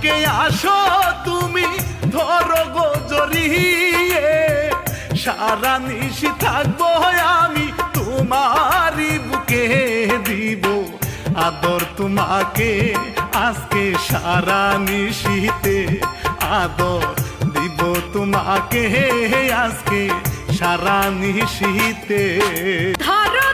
বুকে আসো তুমি ধরো গো জড়িয়ে, সারা নিশি থাকবো আমি তোমারই বুকে, দিব আদর তোমাকে আজকে সারা নিশিতে, আদর দিব তোমাকে আজকে সারা নিশিতে। ধরো